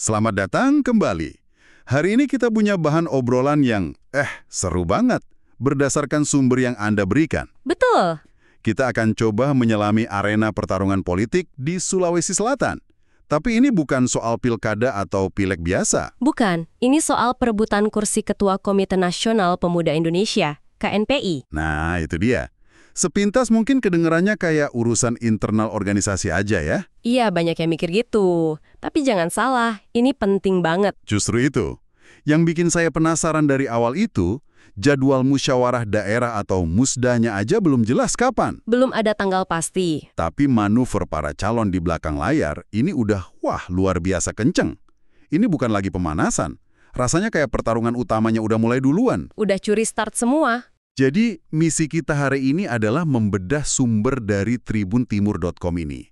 Selamat datang kembali. Hari ini kita punya bahan obrolan yang, seru banget, berdasarkan sumber yang Anda berikan. Betul. Kita akan coba menyelami arena pertarungan politik di Sulawesi Selatan. Tapi ini bukan soal pilkada atau pileg biasa. Bukan, ini soal perebutan kursi Ketua Komite Nasional Pemuda Indonesia, KNPI. Nah, itu dia. Sepintas mungkin kedengarannya kayak urusan internal organisasi aja ya. Iya, banyak yang mikir gitu. Tapi jangan salah, ini penting banget. Justru itu. Yang bikin saya penasaran dari awal itu, jadwal musyawarah daerah atau musdanya aja belum jelas kapan. Belum ada tanggal pasti. Tapi manuver para calon di belakang layar ini udah, luar biasa kenceng. Ini bukan lagi pemanasan. Rasanya kayak pertarungan utamanya udah mulai duluan. Udah curi start semua. Jadi, misi kita hari ini adalah membedah sumber dari tribuntimur.com ini.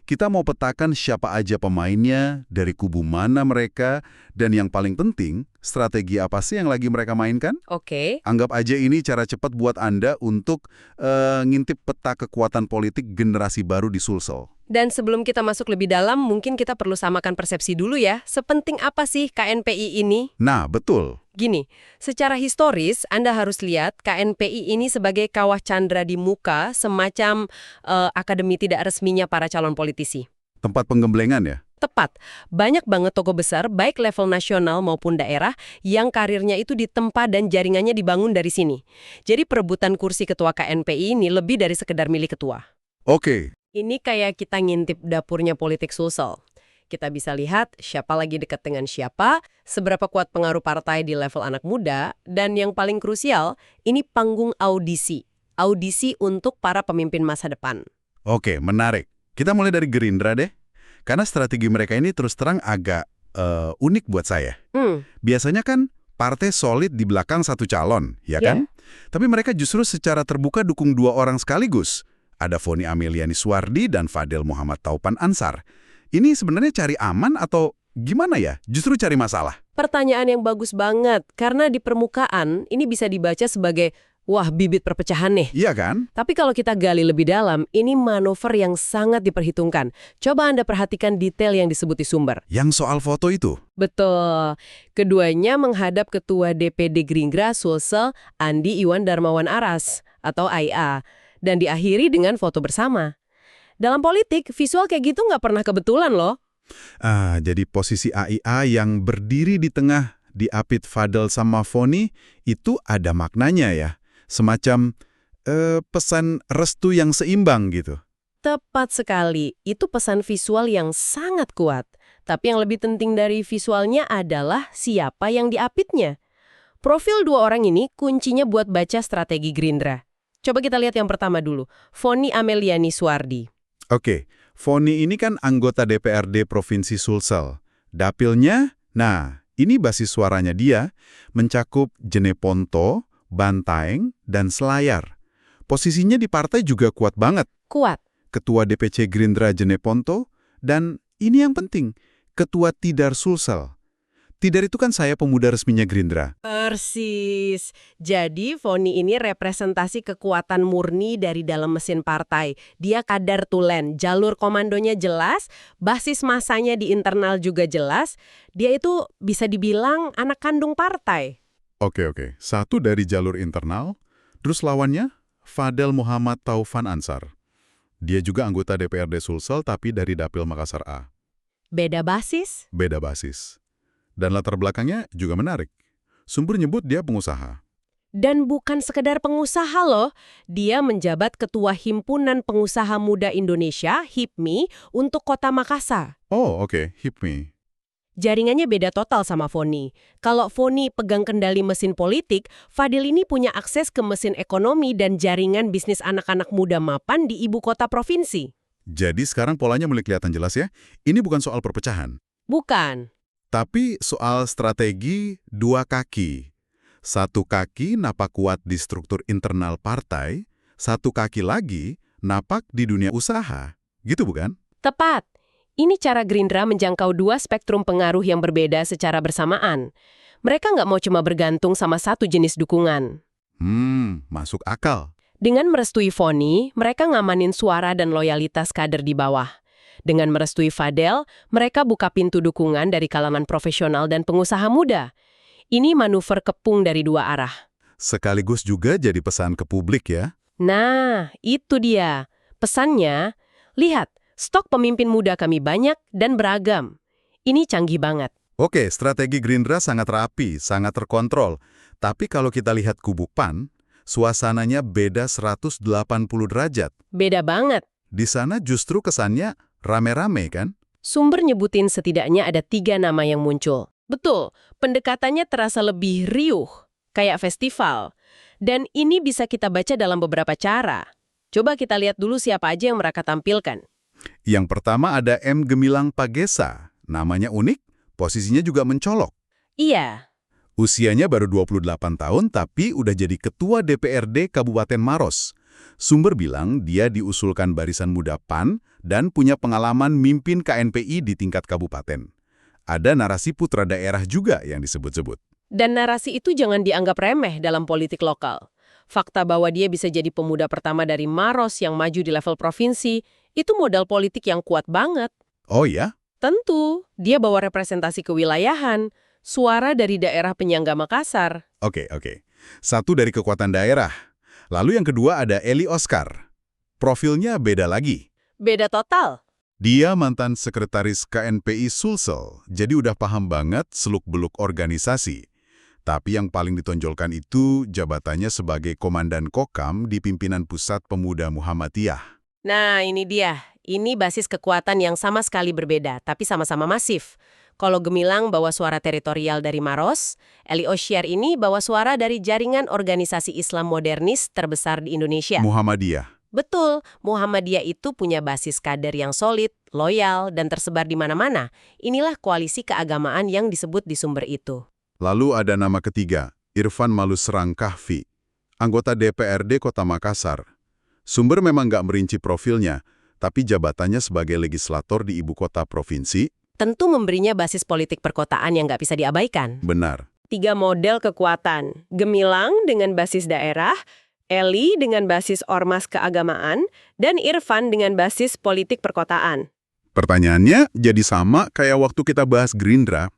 Kita mau petakan siapa aja pemainnya, dari kubu mana mereka, dan yang paling penting, strategi apa sih yang lagi mereka mainkan? Oke. Anggap aja ini cara cepat buat Anda untuk ngintip peta kekuatan politik generasi baru di Sulsel. Dan sebelum kita masuk lebih dalam, mungkin kita perlu samakan persepsi dulu ya. Sepenting apa sih KNPI ini? Nah, betul. Gini, secara historis Anda harus lihat KNPI ini sebagai kawah candra di muka, semacam akademi tidak resminya para calon politisi. Tempat penggemblengan ya? Tepat, banyak banget toko besar, baik level nasional maupun daerah, yang karirnya itu ditempa dan jaringannya dibangun dari sini. Jadi perebutan kursi ketua KNPI ini lebih dari sekedar milik ketua. Oke. Ini kayak kita ngintip dapurnya politik Sulsel. Kita bisa lihat siapa lagi dekat dengan siapa, seberapa kuat pengaruh partai di level anak muda, dan yang paling krusial, ini panggung audisi. Audisi untuk para pemimpin masa depan. Oke, menarik. Kita mulai dari Gerindra deh. Karena strategi mereka ini terus terang agak unik buat saya. Biasanya kan partai solid di belakang satu calon, ya kan? Tapi mereka justru secara terbuka dukung dua orang sekaligus. Ada Foni Ameliani Suwardi dan Fadel Muhammad Taupan Ansar. Ini sebenarnya cari aman atau gimana ya? Justru cari masalah? Pertanyaan yang bagus banget, karena di permukaan ini bisa dibaca sebagai, wah, bibit perpecahan nih. Iya kan? Tapi kalau kita gali lebih dalam, ini manuver yang sangat diperhitungkan. Coba Anda perhatikan detail yang disebut di sumber. Yang soal foto itu? Betul. Keduanya menghadap Ketua DPD Gerindra Sulsel, Andi Iwan Darmawan Aras, atau AIA. Dan diakhiri dengan foto bersama. Dalam politik, visual kayak gitu nggak pernah kebetulan loh. Jadi posisi AIA yang berdiri di tengah diapit Fadel sama Foni, itu ada maknanya ya? Semacam pesan restu yang seimbang gitu. Tepat sekali, itu pesan visual yang sangat kuat. Tapi yang lebih penting dari visualnya adalah siapa yang diapitnya. Profil dua orang ini kuncinya buat baca strategi Gerindra. Coba kita lihat yang pertama dulu, Foni Ameliani Suwardi. Oke, Foni ini kan anggota DPRD Provinsi Sulsel. Dapilnya, ini basis suaranya dia, mencakup Jeneponto, Bantaeng, dan Selayar. Posisinya di partai juga kuat banget. Kuat. Ketua DPC Gerindra Jeneponto, dan ini yang penting, Ketua Tidar Sulsel. Tidar itu kan saya pemuda resminya Gerindra. Persis. Jadi Foni ini representasi kekuatan murni dari dalam mesin partai. Dia kadar tulen, jalur komandonya jelas, basis masanya di internal juga jelas. Dia itu bisa dibilang anak kandung partai. Oke. Satu dari jalur internal, terus lawannya Fadel Muhammad Taufan Ansar. Dia juga anggota DPRD Sulsel tapi dari Dapil Makassar A. Beda basis? Beda basis. Dan latar belakangnya juga menarik. Sumber nyebut dia pengusaha. Dan bukan sekedar pengusaha loh. Dia menjabat Ketua Himpunan Pengusaha Muda Indonesia, HIPMI, untuk Kota Makassar. Oh, oke, HIPMI. Jaringannya beda total sama Foni. Kalau Foni pegang kendali mesin politik, Fadil ini punya akses ke mesin ekonomi dan jaringan bisnis anak-anak muda mapan di ibu kota provinsi. Jadi sekarang polanya mulai kelihatan jelas ya. Ini bukan soal perpecahan. Bukan. Tapi soal strategi dua kaki. Satu kaki napak kuat di struktur internal partai, satu kaki lagi napak di dunia usaha. Gitu bukan? Tepat. Ini cara Gerindra menjangkau dua spektrum pengaruh yang berbeda secara bersamaan. Mereka nggak mau cuma bergantung sama satu jenis dukungan. Masuk akal. Dengan merestui Foni, mereka ngamanin suara dan loyalitas kader di bawah. Dengan merestui Fadel, mereka buka pintu dukungan dari kalangan profesional dan pengusaha muda. Ini manuver kepung dari dua arah. Sekaligus juga jadi pesan ke publik ya. Nah, itu dia. Pesannya, lihat, stok pemimpin muda kami banyak dan beragam. Ini canggih banget. Oke, strategi Gerindra sangat rapi, sangat terkontrol. Tapi kalau kita lihat kubu PAN, suasananya beda 180 derajat. Beda banget. Di sana justru kesannya rame-rame kan? Sumber nyebutin setidaknya ada 3 nama yang muncul. Betul, pendekatannya terasa lebih riuh, kayak festival. Dan ini bisa kita baca dalam beberapa cara. Coba kita lihat dulu siapa aja yang mereka tampilkan. Yang pertama ada M. Gemilang Pagesa. Namanya unik, posisinya juga mencolok. Iya, Usianya baru 28 tahun tapi udah jadi ketua DPRD Kabupaten Maros. Sumber bilang dia diusulkan Barisan Muda PAN dan punya pengalaman mimpin KNPI di tingkat kabupaten. Ada narasi putra daerah juga yang disebut-sebut. dan narasi itu jangan dianggap remeh dalam politik lokal. Fakta bahwa dia bisa jadi pemuda pertama dari Maros yang maju di level provinsi, itu modal politik yang kuat banget. Oh ya? Tentu, dia bawa representasi kewilayahan, suara dari daerah penyangga Makassar. Oke. Satu dari kekuatan daerah. Lalu yang kedua ada Eli Oscar. Profilnya beda lagi. Beda total. Dia mantan sekretaris KNPI Sulsel, jadi udah paham banget seluk-beluk organisasi. Tapi yang paling ditonjolkan itu jabatannya sebagai Komandan Kokam di pimpinan Pusat Pemuda Muhammadiyah. Nah, ini dia. Ini basis kekuatan yang sama sekali berbeda, tapi sama-sama masif. Kalau Gemilang bawa suara teritorial dari Maros, Eli Oscar ini bawa suara dari jaringan organisasi Islam modernis terbesar di Indonesia. Muhammadiyah. Betul, Muhammadiyah itu punya basis kader yang solid, loyal, dan tersebar di mana-mana. Inilah koalisi keagamaan yang disebut di sumber itu. Lalu ada nama ketiga, Irfan Malusrang Kahfi, anggota DPRD Kota Makassar. Sumber memang nggak merinci profilnya, tapi jabatannya sebagai legislator di ibu kota provinsi. Tentu memberinya basis politik perkotaan yang nggak bisa diabaikan. Benar. 3 model kekuatan, Gemilang dengan basis daerah, Eli dengan basis ormas keagamaan, dan Irfan dengan basis politik perkotaan. Pertanyaannya jadi sama kayak waktu kita bahas Gerindra.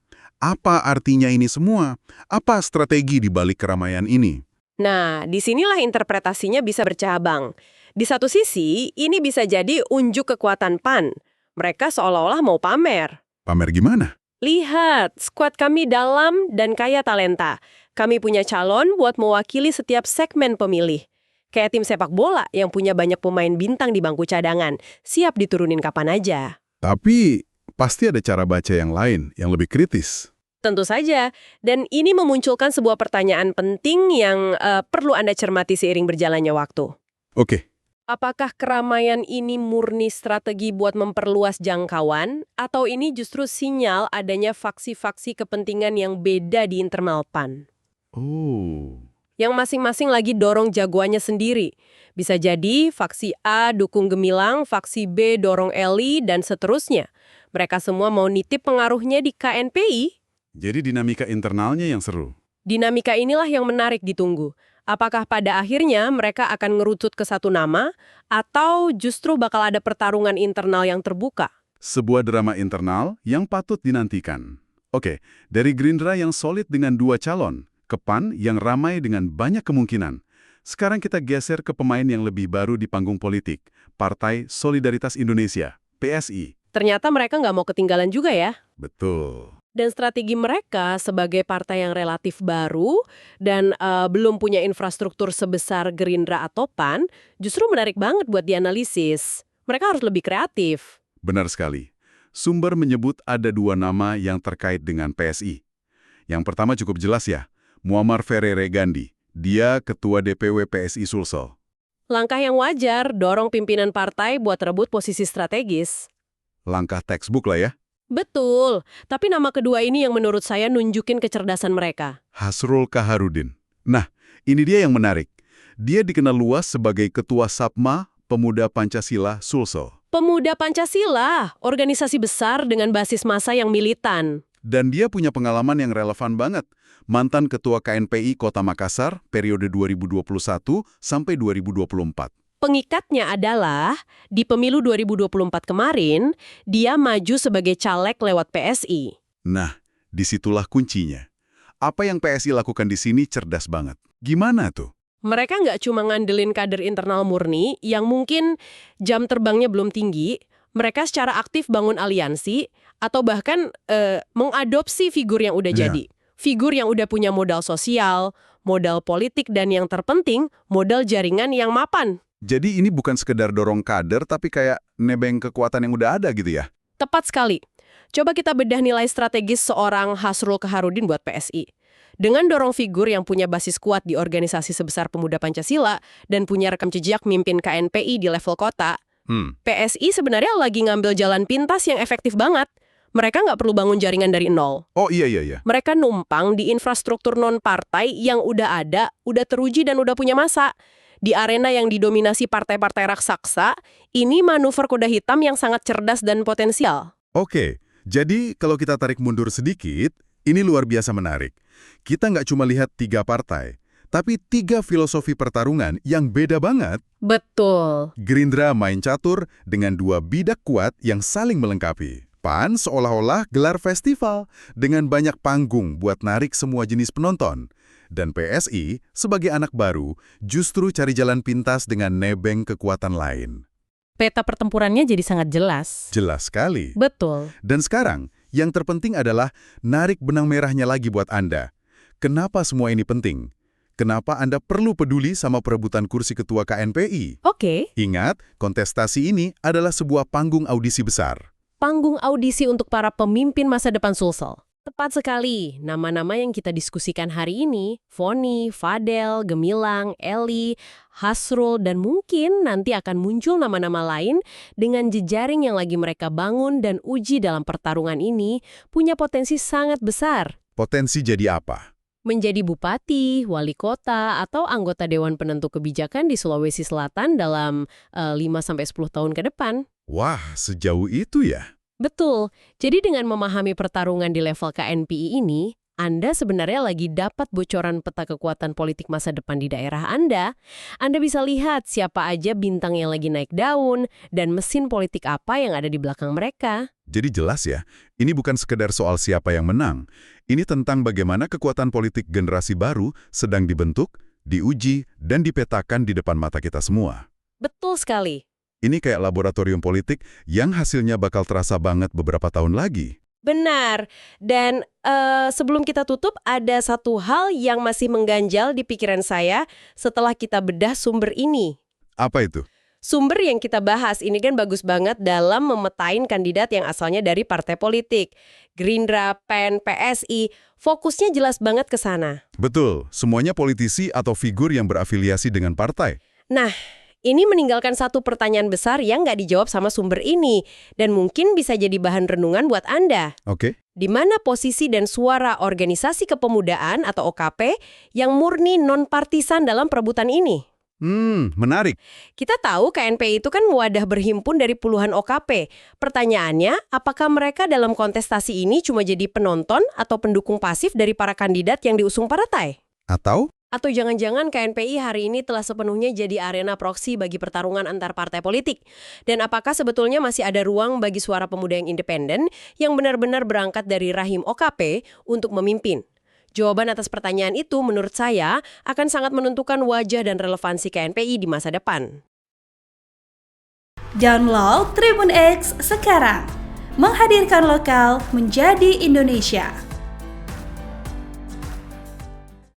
Apa artinya ini semua? Apa strategi di balik keramaian ini? Nah, disinilah interpretasinya bisa bercabang. Di satu sisi, ini bisa jadi unjuk kekuatan PAN. Mereka seolah-olah mau pamer. Pamer gimana? Lihat, skuad kami dalam dan kaya talenta. Kami punya calon buat mewakili setiap segmen pemilih. Kayak tim sepak bola yang punya banyak pemain bintang di bangku cadangan. Siap diturunin kapan aja. Tapi pasti ada cara baca yang lain, yang lebih kritis. Tentu saja. Dan ini memunculkan sebuah pertanyaan penting yang perlu Anda cermati seiring berjalannya waktu. Oke. Apakah keramaian ini murni strategi buat memperluas jangkauan, atau ini justru sinyal adanya faksi-faksi kepentingan yang beda di internal PAN? Oh. Yang masing-masing lagi dorong jagoannya sendiri. Bisa jadi faksi A dukung Gemilang, faksi B dorong Eli, dan seterusnya. Mereka semua mau nitip pengaruhnya di KNPI. Jadi dinamika internalnya yang seru. Dinamika inilah yang menarik ditunggu. Apakah pada akhirnya mereka akan ngerucut ke satu nama, atau justru bakal ada pertarungan internal yang terbuka? Sebuah drama internal yang patut dinantikan. Oke, dari Gerindra yang solid dengan 2 calon, ke PAN yang ramai dengan banyak kemungkinan. Sekarang kita geser ke pemain yang lebih baru di panggung politik, Partai Solidaritas Indonesia, PSI. Ternyata mereka nggak mau ketinggalan juga ya. Betul. Dan strategi mereka sebagai partai yang relatif baru dan belum punya infrastruktur sebesar Gerindra atau PAN, justru menarik banget buat dianalisis. Mereka harus lebih kreatif. Benar sekali. Sumber menyebut ada 2 nama yang terkait dengan PSI. Yang pertama cukup jelas ya, Muammar Ferere Gandhi. Dia Ketua DPW PSI Sulsel. Langkah yang wajar dorong pimpinan partai buat rebut posisi strategis. Langkah textbook lah ya. Betul, tapi nama kedua ini yang menurut saya nunjukin kecerdasan mereka. Hasrul Kaharudin. Nah, ini dia yang menarik. Dia dikenal luas sebagai Ketua Sapma Pemuda Pancasila Sulsel. Pemuda Pancasila, organisasi besar dengan basis massa yang militan. Dan dia punya pengalaman yang relevan banget. Mantan Ketua KNPI Kota Makassar periode 2021 sampai 2024. Pengikatnya adalah, di pemilu 2024 kemarin, dia maju sebagai caleg lewat PSI. Nah, disitulah kuncinya. Apa yang PSI lakukan di sini cerdas banget. Gimana tuh? Mereka nggak cuma ngandelin kader internal murni yang mungkin jam terbangnya belum tinggi, mereka secara aktif bangun aliansi atau bahkan mengadopsi figur yang udah jadi. Figur yang udah punya modal sosial, modal politik, dan yang terpenting, modal jaringan yang mapan. Jadi ini bukan sekedar dorong kader, tapi kayak nebeng kekuatan yang udah ada gitu ya? Tepat sekali. Coba kita bedah nilai strategis seorang Hasrul Kaharudin buat PSI. Dengan dorong figur yang punya basis kuat di organisasi sebesar Pemuda Pancasila dan punya rekam jejak mimpin KNPI di level kota, PSI sebenarnya lagi ngambil jalan pintas yang efektif banget. Mereka nggak perlu bangun jaringan dari nol. Oh iya. Mereka numpang di infrastruktur non-partai yang udah ada, udah teruji dan udah punya masa. Di arena yang didominasi partai-partai raksasa, ini manuver kuda hitam yang sangat cerdas dan potensial. Oke, jadi kalau kita tarik mundur sedikit, ini luar biasa menarik. Kita nggak cuma lihat 3 partai, tapi 3 filosofi pertarungan yang beda banget. Betul. Gerindra main catur dengan 2 bidak kuat yang saling melengkapi. PAN seolah-olah gelar festival dengan banyak panggung buat narik semua jenis penonton. Dan PSI, sebagai anak baru, justru cari jalan pintas dengan nebeng kekuatan lain. Peta pertempurannya jadi sangat jelas. Jelas sekali. Betul. Dan sekarang, yang terpenting adalah narik benang merahnya lagi buat Anda. Kenapa semua ini penting? Kenapa Anda perlu peduli sama perebutan kursi ketua KNPI? Oke. Ingat, kontestasi ini adalah sebuah panggung audisi besar. Panggung audisi untuk para pemimpin masa depan Sulsel. Tepat sekali, nama-nama yang kita diskusikan hari ini, Foni, Fadel, Gemilang, Eli, Hasrul, dan mungkin nanti akan muncul nama-nama lain dengan jejaring yang lagi mereka bangun dan uji dalam pertarungan ini, punya potensi sangat besar. Potensi jadi apa? Menjadi bupati, wali kota, atau anggota Dewan Penentu Kebijakan di Sulawesi Selatan dalam 5-10 tahun ke depan. Wah, sejauh itu ya? Betul. Jadi dengan memahami pertarungan di level KNPI ini, Anda sebenarnya lagi dapat bocoran peta kekuatan politik masa depan di daerah Anda. Anda bisa lihat siapa aja bintang yang lagi naik daun dan mesin politik apa yang ada di belakang mereka. Jadi jelas ya, ini bukan sekedar soal siapa yang menang. Ini tentang bagaimana kekuatan politik generasi baru sedang dibentuk, diuji, dan dipetakan di depan mata kita semua. Betul sekali. Ini kayak laboratorium politik yang hasilnya bakal terasa banget beberapa tahun lagi. Benar. Dan sebelum kita tutup, ada satu hal yang masih mengganjal di pikiran saya setelah kita bedah sumber ini. Apa itu? Sumber yang kita bahas ini kan bagus banget dalam memetain kandidat yang asalnya dari partai politik. Gerindra, PAN, PSI, fokusnya jelas banget ke sana. Betul, semuanya politisi atau figur yang berafiliasi dengan partai. Nah, ini meninggalkan satu pertanyaan besar yang nggak dijawab sama sumber ini, dan mungkin bisa jadi bahan renungan buat Anda. Oke. Di mana posisi dan suara organisasi kepemudaan atau OKP yang murni non-partisan dalam perebutan ini? Menarik. Kita tahu KNPI itu kan wadah berhimpun dari puluhan OKP. Pertanyaannya, apakah mereka dalam kontestasi ini cuma jadi penonton atau pendukung pasif dari para kandidat yang diusung partai? Atau jangan-jangan KNPI hari ini telah sepenuhnya jadi arena proksi bagi pertarungan antar partai politik? Dan apakah sebetulnya masih ada ruang bagi suara pemuda yang independen yang benar-benar berangkat dari rahim OKP untuk memimpin? Jawaban atas pertanyaan itu menurut saya akan sangat menentukan wajah dan relevansi KNPI di masa depan. Download Tribun X sekarang. Menghadirkan lokal menjadi Indonesia.